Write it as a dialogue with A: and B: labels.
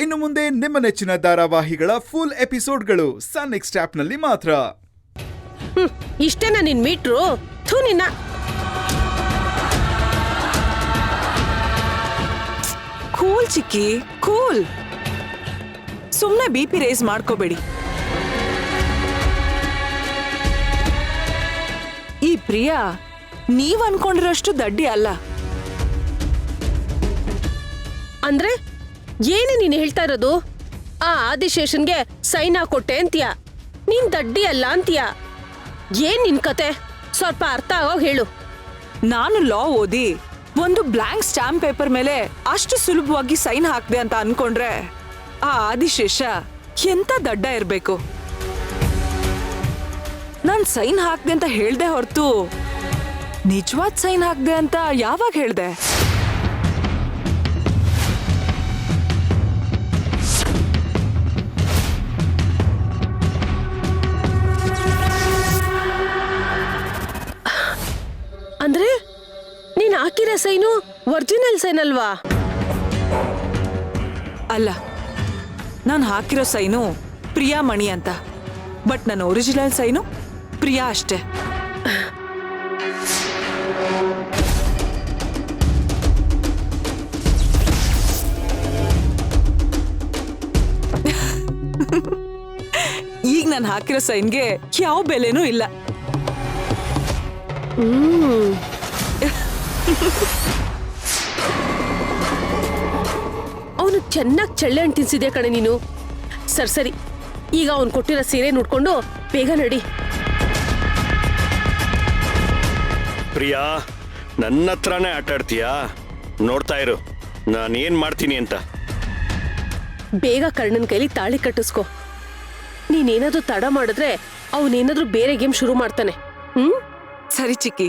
A: ಇನ್ನು ಮುಂದೆ ನಿಮ್ಮ ನೆಚ್ಚಿನ ಧಾರಾವಾಹಿಗಳ ಫುಲ್ ಎಪಿಸೋಡ್ಗಳು ಸನ್ ನೆಕ್ಸ್ಟ್ ಆಪ್ನಲ್ಲಿ ಮಾತ್ರ.
B: ಇಷ್ಟೇನಾ ನಿನ್ ಮೀಟ್ರು? ಥು ನಿನ್ನ.
C: ಕೂಲ್ ಚಿಕ್ಕಿ, ಕೂಲ್. ಸುಮ್ನೆ ಬಿಪಿ ರೇಸ್ ಮಾಡ್ಕೋಬೇಡಿ. ಈ ಪ್ರಿಯಾ ನೀವ್ ಅನ್ಕೊಂಡಿರೋಷ್ಟು ದಡ್ಡಿ ಅಲ್ಲ.
B: ಅಂದ್ರೆ ಏನೇ ನೀನ್ ಹೇಳ್ತಾ ಇರೋದು? ಆ ಆದಿಶೇಷನ್ಗೆ ಸೈನ್ ಹಾಕೊಟ್ಟೆ ಅಂತೀಯ, ನೀನ್ ದಡ್ಡಿ ಅಲ್ಲ ಅಂತೀಯ. ಏನ್ ನಿನ್ ಕತೆ? ಸ್ವಲ್ಪ ಅರ್ಥ ಆಗೋಗ್ ಹೇಳು.
C: ನಾನು ಲಾ ಓದಿ ಒಂದು ಬ್ಲಾಂಕ್ ಸ್ಟಾಂಪ್ ಪೇಪರ್ ಮೇಲೆ ಅಷ್ಟು ಸುಲಭವಾಗಿ ಸೈನ್ ಹಾಕ್ದೆ ಅಂತ ಅನ್ಕೊಂಡ್ರೆ ಆ ಆದಿಶೇಷ ಎಂತ ದಡ್ಡ ಇರ್ಬೇಕು. ನಾನ್ ಸೈನ್ ಹಾಕ್ದೆ ಅಂತ ಹೇಳ್ದೆ ಹೊರತು ನಿಜವಾದ ಸೈನ್ ಹಾಕ್ದೆ ಅಂತ ಯಾವಾಗ ಹೇಳ್ದೆ?
B: ಅಂದ್ರೆ ನೀನ್ ಹಾಕಿರೋ ಸೈನು ಒರಿಜಿನಲ್ ಸೈನ್ ಅಲ್ವಾ?
C: ಅಲ್ಲ, ನಾನು ಹಾಕಿರೋ ಸೈನು ಪ್ರಿಯಾ ಮಣಿ ಅಂತ. ಬಟ್ ನನ್ನ ಒರಿಜಿನಲ್ ಸೈನು ಪ್ರಿಯಾ ಅಷ್ಟೇ. ಈಗ ನಾನು ಹಾಕಿರೋ ಸೈನ್ಗೆ ಯಾವ ಬೆಲೆನೂ ಇಲ್ಲ.
B: ಅವನು ಚೆನ್ನಾಗಿ ಚಳ್ಳೆ ಹಣ್ಣು ತಿನ್ಸಿದ್ಯಾ ಕಣೆ ನೀನು. ಸರಿ, ಈಗ ಅವನು ಕೊಟ್ಟಿರೋ ಸೀರೆ ನೋಡ್ಕೊಂಡು ಬೇಗ ನಡಿ.
D: ಪ್ರಿಯಾ, ನನ್ನ ಹತ್ರನೇ ಆಟಾಡ್ತೀಯಾ? ನೋಡ್ತಾ ಇರು ನಾನೇನ್ ಮಾಡ್ತೀನಿ ಅಂತ.
B: ಬೇಗ ಕರ್ಣನ್ ಕೈಲಿ ತಾಳಿ ಕಟ್ಟಿಸ್ಕೊ. ನೀನೇನಾದ್ರೂ ತಡ ಮಾಡಿದ್ರೆ ಅವನೇನಾದ್ರೂ ಬೇರೆ ಗೇಮ್ ಶುರು ಮಾಡ್ತಾನೆ.
C: ಸರಿ ಚಿಕ್ಕಿ.